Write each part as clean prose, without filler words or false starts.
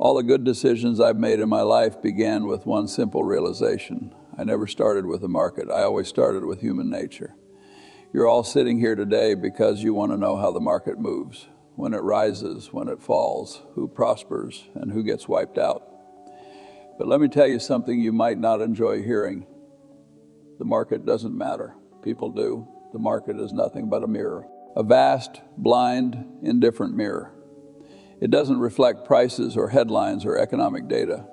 All the good decisions I've made in my life began with one simple realization. I never started with the market. I always started with human nature. You're all sitting here today because you want to know how the market moves, when it rises, when it falls, who prospers, and who gets wiped out. But let me tell you something you might not enjoy hearing. The market doesn't matter. People do. The market is nothing but a mirror. A vast, blind, indifferent mirror. It doesn't reflect prices or headlines or economic data.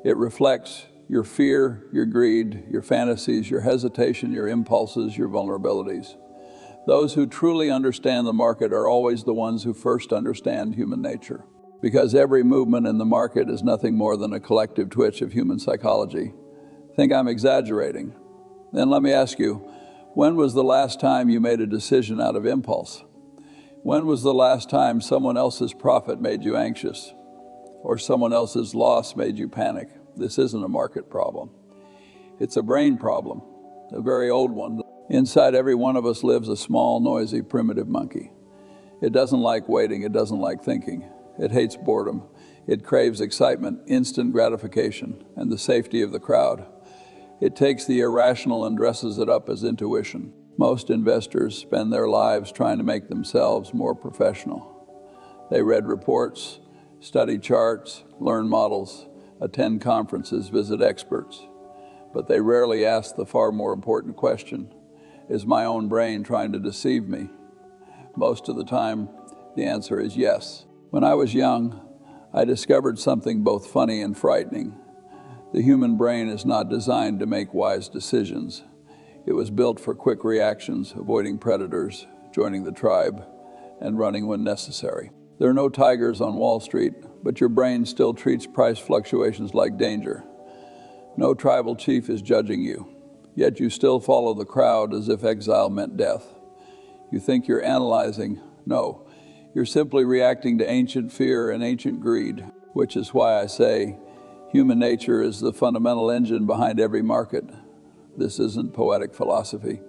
It reflects your fear, your greed, your fantasies, your hesitation, your impulses, your vulnerabilities. Those who truly understand the market are always the ones who first understand human nature. Because every movement in the market is nothing more than a collective twitch of human psychology. Think I'm exaggerating? Then let me ask you, when was the last time you made a decision out of impulse? When was the last time someone else's profit made you anxious? Or someone else's loss made you panic? This isn't a market problem. It's a brain problem, a very old one. Inside every one of us lives a small, noisy, primitive monkey. It doesn't like waiting, it doesn't like thinking. It hates boredom. It craves excitement, instant gratification, and the safety of the crowd. It takes the irrational and dresses it up as intuition. Most investors spend their lives trying to make themselves more professional. They read reports, study charts, learn models, attend conferences, visit experts. But they rarely ask the far more important question, is my own brain trying to deceive me? Most of the time, the answer is yes. When I was young, I discovered something both funny and frightening. The human brain is not designed to make wise decisions. It was built for quick reactions, avoiding predators, joining the tribe, and running when necessary. There are no tigers on Wall Street, but your brain still treats price fluctuations like danger. No tribal chief is judging you, yet you still follow the crowd as if exile meant death. You think you're analyzing. No, you're simply reacting to ancient fear and ancient greed, which is why I say human nature is the fundamental engine behind every market. This isn't poetic philosophy.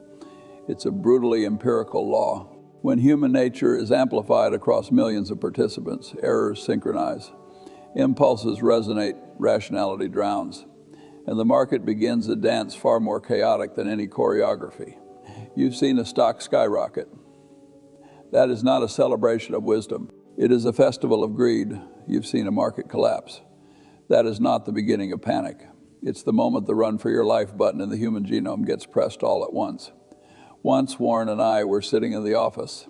It's a brutally empirical law. When human nature is amplified across millions of participants, errors synchronize, impulses resonate, rationality drowns, and the market begins a dance far more chaotic than any choreography. You've seen a stock skyrocket. That is not a celebration of wisdom. It is a festival of greed. You've seen a market collapse. That is not the beginning of panic. It's the moment the run for your life button in the human genome gets pressed all at once. Once Warren and I were sitting in the office.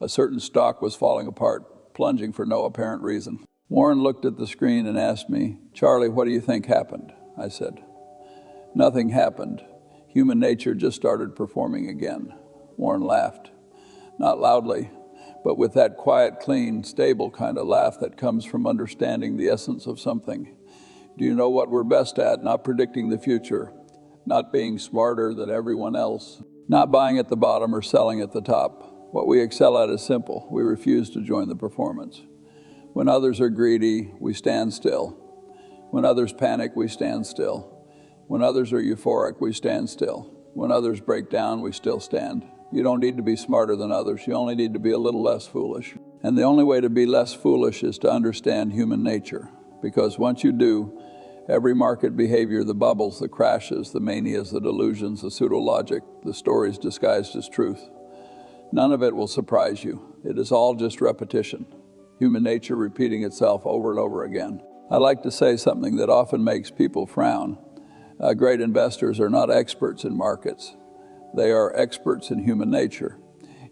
A certain stock was falling apart, plunging for no apparent reason. Warren looked at the screen and asked me, "Charlie, what do you think happened?" I said, "Nothing happened. Human nature just started performing again." Warren laughed. Not loudly, but with that quiet, clean, stable kind of laugh that comes from understanding the essence of something. Do you know what we're best at? Not predicting the future, not being smarter than everyone else, not buying at the bottom or selling at the top. What we excel at is simple. We refuse to join the performance. When others are greedy, we stand still. When others panic, we stand still. When others are euphoric, we stand still. When others break down, we still stand. You don't need to be smarter than others. You only need to be a little less foolish. And the only way to be less foolish is to understand human nature. Because once you do, every market behavior, the bubbles, the crashes, the manias, the delusions, the pseudo-logic, the stories disguised as truth, none of it will surprise you. It is all just repetition. Human nature repeating itself over and over again. I like to say something that often makes people frown. Great investors are not experts in markets. They are experts in human nature.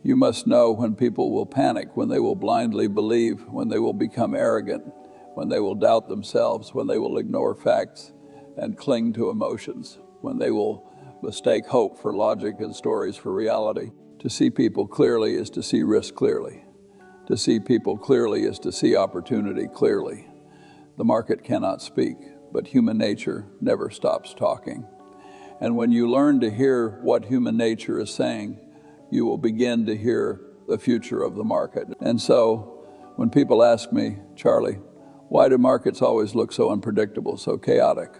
You must know when people will panic, when they will blindly believe, when they will become arrogant, when they will doubt themselves, when they will ignore facts and cling to emotions, when they will mistake hope for logic and stories for reality. To see people clearly is to see risk clearly. To see people clearly is to see opportunity clearly. The market cannot speak, but human nature never stops talking. And when you learn to hear what human nature is saying, you will begin to hear the future of the market. And so, when people ask me, "Charlie, why do markets always look so unpredictable, so chaotic?"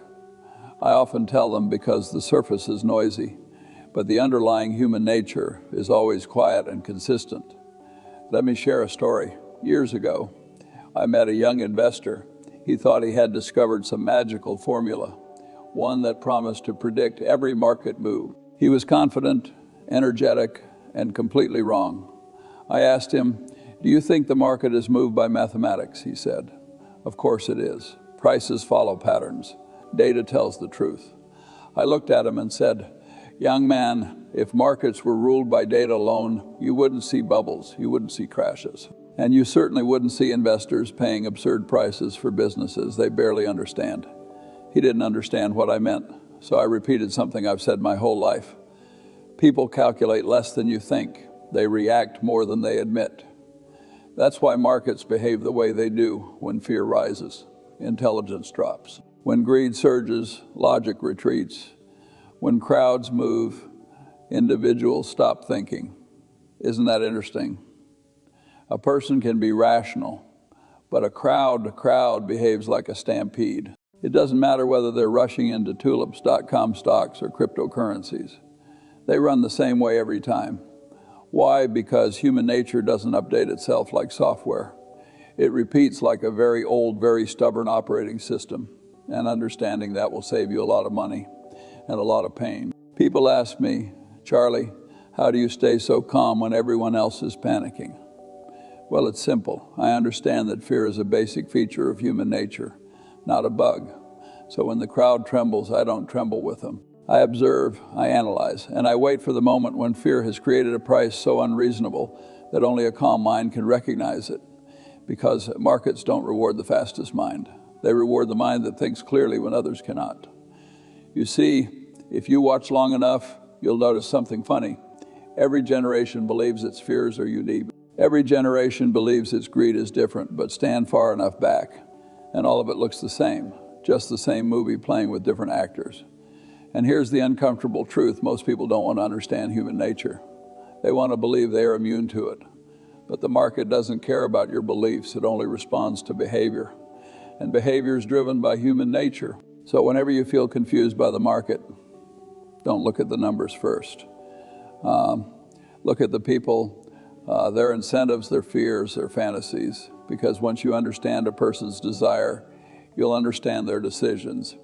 I often tell them because the surface is noisy, but the underlying human nature is always quiet and consistent. Let me share a story. Years ago, I met a young investor. He thought he had discovered some magical formula, one that promised to predict every market move. He was confident, energetic, and completely wrong. I asked him, "Do you think the market is moved by mathematics?" He said, "Of course it is. Prices follow patterns. Data tells the truth." I looked at him and said, "Young man, if markets were ruled by data alone, you wouldn't see bubbles, you wouldn't see crashes. And you certainly wouldn't see investors paying absurd prices for businesses they barely understand." He didn't understand what I meant, so I repeated something I've said my whole life. People calculate less than you think. They react more than they admit. That's why markets behave the way they do when fear rises, intelligence drops. When greed surges, logic retreats. When crowds move, individuals stop thinking. Isn't that interesting? A person can be rational, but a crowd behaves like a stampede. It doesn't matter whether they're rushing into tulips.com stocks or cryptocurrencies. They run the same way every time. Why? Because human nature doesn't update itself like software. It repeats like a very old, very stubborn operating system, and understanding that will save you a lot of money and a lot of pain. People ask me, "Charlie, how do you stay so calm when everyone else is panicking?" Well, it's simple. I understand that fear is a basic feature of human nature, not a bug. So when the crowd trembles, I don't tremble with them. I observe, I analyze, and I wait for the moment when fear has created a price so unreasonable that only a calm mind can recognize it. Because markets don't reward the fastest mind. They reward the mind that thinks clearly when others cannot. You see, if you watch long enough, you'll notice something funny. Every generation believes its fears are unique. Every generation believes its greed is different, but stand far enough back, and all of it looks the same, just the same movie playing with different actors. And here's the uncomfortable truth. Most people don't want to understand human nature. They want to believe they are immune to it. But the market doesn't care about your beliefs. It only responds to behavior. And behavior is driven by human nature. So whenever you feel confused by the market, don't look at the numbers first. Look at the people, their incentives, their fears, their fantasies. Because once you understand a person's desire, you'll understand their decisions.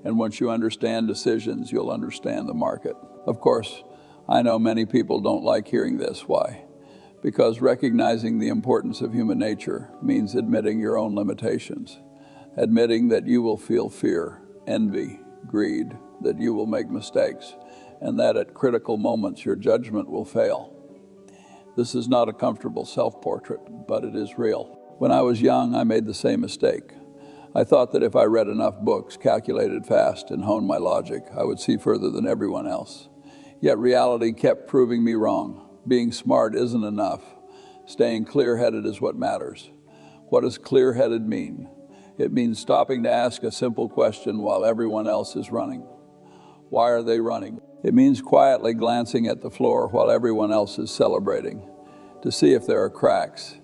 And once you understand decisions, you'll understand the market. Of course, I know many people don't like hearing this. Why? Because recognizing the importance of human nature means admitting your own limitations, admitting that you will feel fear, envy, greed, that you will make mistakes, and that at critical moments your judgment will fail. This is not a comfortable self-portrait, but it is real. When I was young, I made the same mistake. I thought that if I read enough books, calculated fast, and honed my logic, I would see further than everyone else. Yet reality kept proving me wrong. Being smart isn't enough. Staying clear-headed is what matters. What does clear-headed mean? It means stopping to ask a simple question while everyone else is running. Why are they running? It means quietly glancing at the floor while everyone else is celebrating, to see if there are cracks.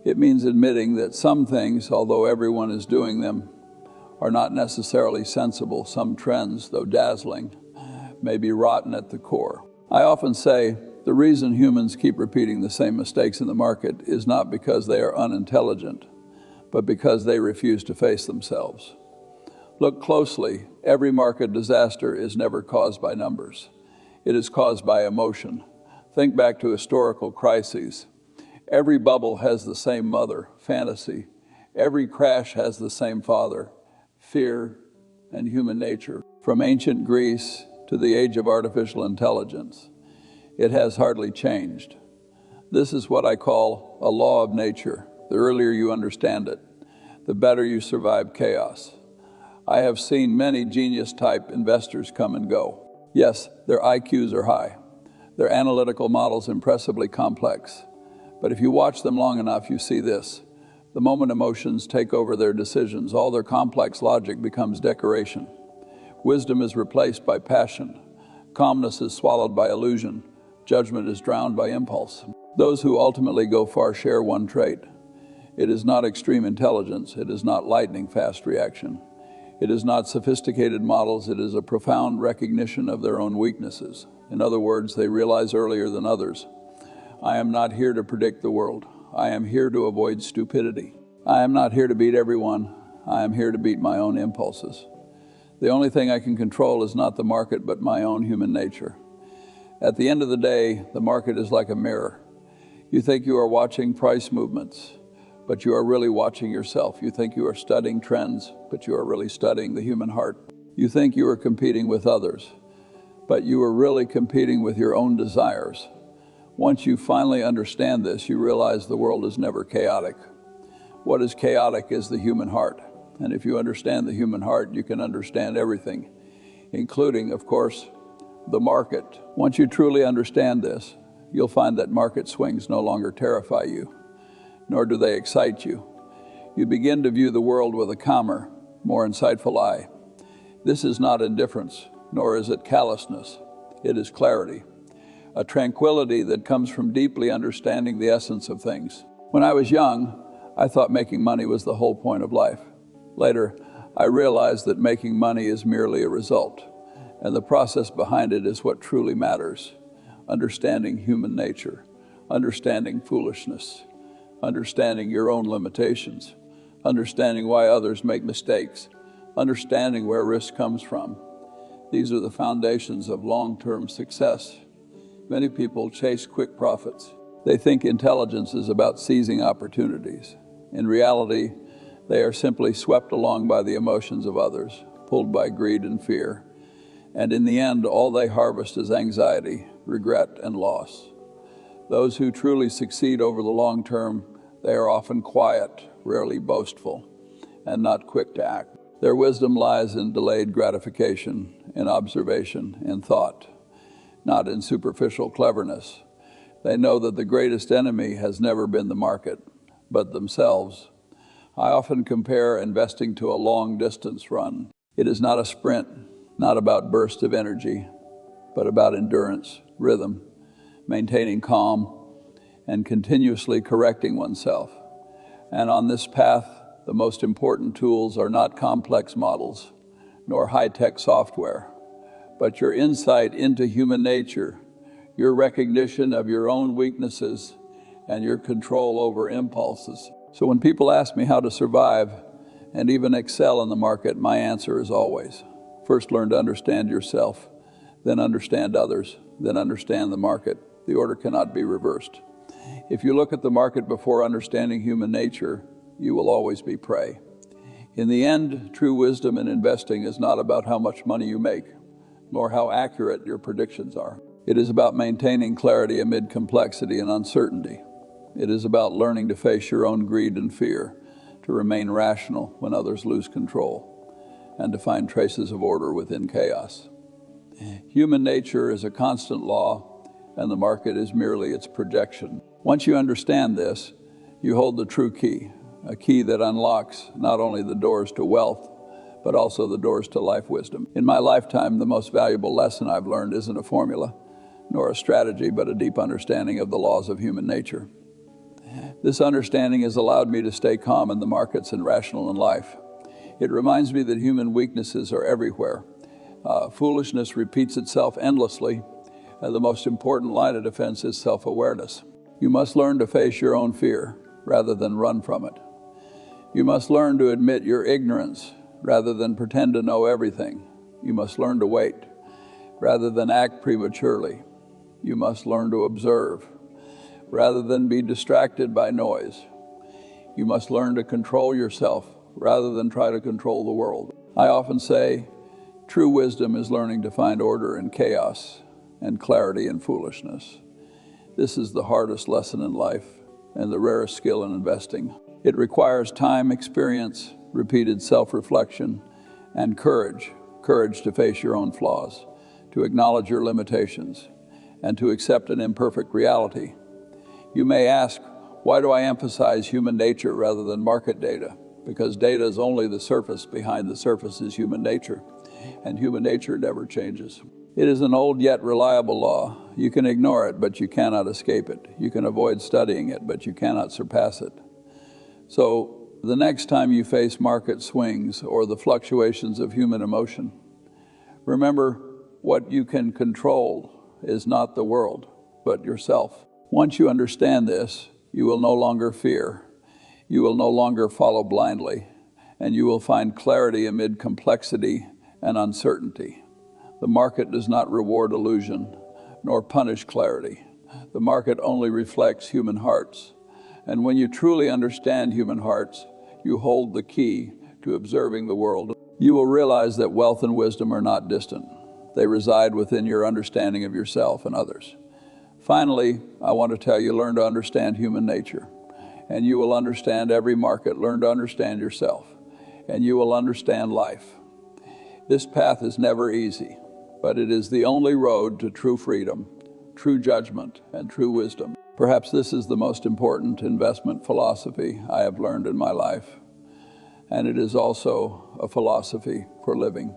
It means admitting that some things, although everyone is doing them, are not necessarily sensible. Some trends, though dazzling, may be rotten at the core. I often say the reason humans keep repeating the same mistakes in the market is not because they are unintelligent, but because they refuse to face themselves. Look closely. Every market disaster is never caused by numbers. It is caused by emotion. Think back to historical crises. Every bubble has the same mother, fantasy. Every crash has the same father, fear and human nature. From ancient Greece to the age of artificial intelligence, it has hardly changed. This is what I call a law of nature. The earlier you understand it, the better you survive chaos. I have seen many genius-type investors come and go. Yes, their IQs are high. Their analytical models impressively complex. But if you watch them long enough, you see this. The moment emotions take over their decisions, all their complex logic becomes decoration. Wisdom is replaced by passion. Calmness is swallowed by illusion. Judgment is drowned by impulse. Those who ultimately go far share one trait. It is not extreme intelligence. It is not lightning-fast reaction. It is not sophisticated models. It is a profound recognition of their own weaknesses. In other words, they realize earlier than others. I am not here to predict the world. I am here to avoid stupidity. I am not here to beat everyone. I am here to beat my own impulses. The only thing I can control is not the market, but my own human nature. At the end of the day, the market is like a mirror. You think you are watching price movements, but you are really watching yourself. You think you are studying trends, but you are really studying the human heart. You think you are competing with others, but you are really competing with your own desires. Once you finally understand this, you realize the world is never chaotic. What is chaotic is the human heart. And if you understand the human heart, you can understand everything, including, of course, the market. Once you truly understand this, you'll find that market swings no longer terrify you, nor do they excite you. You begin to view the world with a calmer, more insightful eye. This is not indifference, nor is it callousness. It is clarity, a tranquility that comes from deeply understanding the essence of things. When I was young, I thought making money was the whole point of life. Later, I realized that making money is merely a result, and the process behind it is what truly matters. Understanding human nature, understanding foolishness, understanding your own limitations, understanding why others make mistakes, understanding where risk comes from. These are the foundations of long-term success. Many people chase quick profits. They think intelligence is about seizing opportunities. In reality, they are simply swept along by the emotions of others, pulled by greed and fear. And in the end, all they harvest is anxiety, regret, and loss. Those who truly succeed over the long term, they are often quiet, rarely boastful, and not quick to act. Their wisdom lies in delayed gratification, in observation, in thought, not in superficial cleverness. They know that the greatest enemy has never been the market, but themselves. I often compare investing to a long-distance run. It is not a sprint, not about bursts of energy, but about endurance, rhythm, maintaining calm, and continuously correcting oneself. And on this path, the most important tools are not complex models, nor high-tech software, but your insight into human nature, your recognition of your own weaknesses, and your control over impulses. So when people ask me how to survive and even excel in the market, my answer is always, first learn to understand yourself, then understand others, then understand the market. The order cannot be reversed. If you look at the market before understanding human nature, you will always be prey. In the end, true wisdom in investing is not about how much money you make, nor how accurate your predictions are. It is about maintaining clarity amid complexity and uncertainty. It is about learning to face your own greed and fear, to remain rational when others lose control, and to find traces of order within chaos. Human nature is a constant law, and the market is merely its projection. Once you understand this, you hold the true key, a key that unlocks not only the doors to wealth, but also the doors to life wisdom. In my lifetime, the most valuable lesson I've learned isn't a formula, nor a strategy, but a deep understanding of the laws of human nature. This understanding has allowed me to stay calm in the markets and rational in life. It reminds me that human weaknesses are everywhere. Foolishness repeats itself endlessly, and the most important line of defense is self-awareness. You must learn to face your own fear rather than run from it. You must learn to admit your ignorance rather than pretend to know everything. You must learn to wait rather than act prematurely. You must learn to observe rather than be distracted by noise. You must learn to control yourself rather than try to control the world. I often say, true wisdom is learning to find order in chaos and clarity in foolishness. This is the hardest lesson in life and the rarest skill in investing. It requires time, experience, repeated self-reflection, and courage to face your own flaws, to acknowledge your limitations, and to accept an imperfect reality. You may ask, why do I emphasize human nature rather than market data? Because data is only the surface. Behind the surface is human nature, and human nature never changes. It is an old yet reliable law. You can ignore it, but you cannot escape it. You can avoid studying it, but you cannot surpass it. So the next time you face market swings or the fluctuations of human emotion, remember what you can control is not the world, but yourself. Once you understand this, you will no longer fear. You will no longer follow blindly, and you will find clarity amid complexity and uncertainty. The market does not reward illusion, nor punish clarity. The market only reflects human hearts. And when you truly understand human hearts, you hold the key to observing the world. You will realize that wealth and wisdom are not distant. They reside within your understanding of yourself and others. Finally, I want to tell you, learn to understand human nature, and you will understand every market. Learn to understand yourself, and you will understand life. This path is never easy, but it is the only road to true freedom, true judgment, and true wisdom. Perhaps this is the most important investment philosophy I have learned in my life, and it is also a philosophy for living.